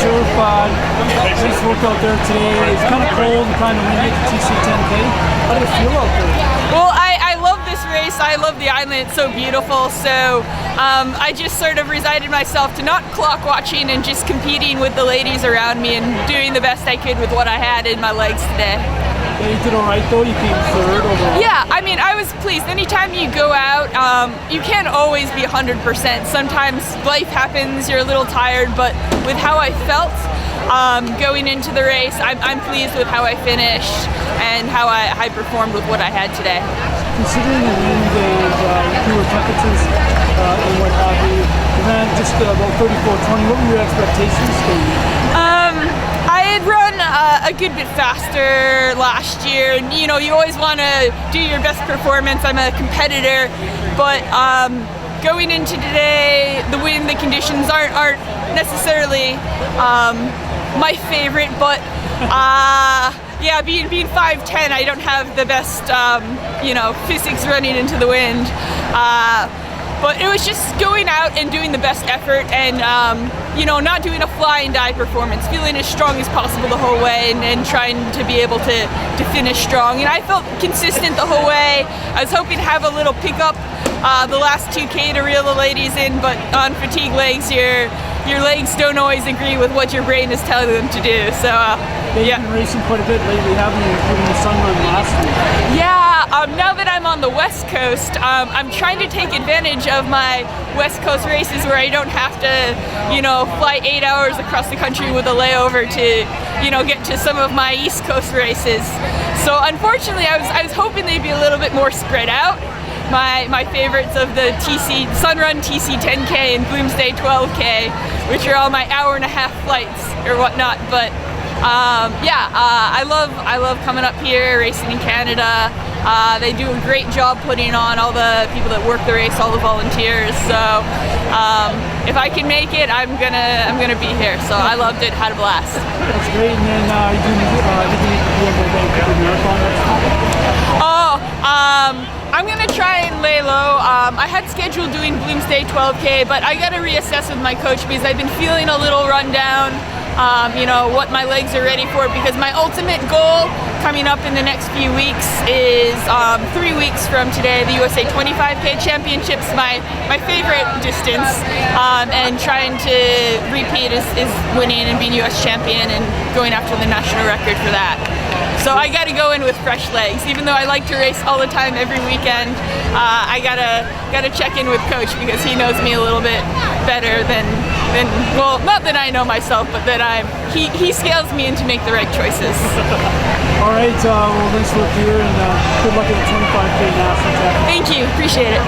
Scherf. Nice workout there today. It's kind of cold and kind of windy at the TC10K. How do you feel out there? Well, I love this race. I love the island. It's so beautiful. So I just sort of resigned myself to not clock watching and just competing with the ladies around me and doing the best I could with what I had in my legs today. Yeah, you did all right though. You came third overall. Yeah, I mean, I was pleased. Anytime you go out, you can't always be 100%. Sometimes life happens, you're a little tired, but with how I felt going into the race, I'm pleased with how I finished and how I performed with what I had today. Considering the wind and cooler temperatures and what have you, you ran just about 34:20. What were your expectations for you? I had run a good bit faster last year, and you know, you always want to do your best performance. I'm a competitor, but going into today, the wind, the conditions aren't necessarily my favorite, but yeah, being 5'10", I don't have the best you know, physics running into the wind. But it was just going out and doing the best effort and, you know, not doing a fly and die performance, feeling as strong as possible the whole way and trying to be able to finish strong. And I felt consistent the whole way. I was hoping to have a little pickup the last 2K to reel the ladies in, but on fatigue legs, your legs don't always agree with what your brain is telling them to do. So, yeah. You've been racing quite a bit lately, haven't you, including the sun run last week? Yeah, now that I'm on the West Coast, I'm trying to take advantage of my West Coast races where I don't have to, you know, fly 8 hours across the country with a layover to, you know, get to some of my East Coast races. So unfortunately, I was hoping they'd be a little bit more spread out. My favorites of the Sunrun TC10K and Bloomsday 12K, which are all my hour-and-a-half flights or whatnot. But yeah, I love coming up here, racing in Canada. They do a great job putting on, all the people that work the race, all the volunteers. So if I can make it, I'm gonna be here. So I loved it, had a blast. That's great. And then you do Vancouver Marathon next week? I'm gonna try and lay low. I had scheduled doing Bloomsday 12K, but I gotta reassess with my coach because I've been feeling a little run down. You know, what my legs are ready for, because my ultimate goal coming up in the next few weeks is 3 weeks from today, the USA 25K Championships, my favorite distance, and trying to repeat is winning and being US champion and going after the national record for that. So I gotta go in with fresh legs. Even though I like to race all the time every weekend, I gotta check in with coach because he knows me a little bit better than well, not that I know myself, but that he scales me in to make the right choices. All right, well, nice work here, and good luck at the 25K National Championship. Thank you, appreciate it.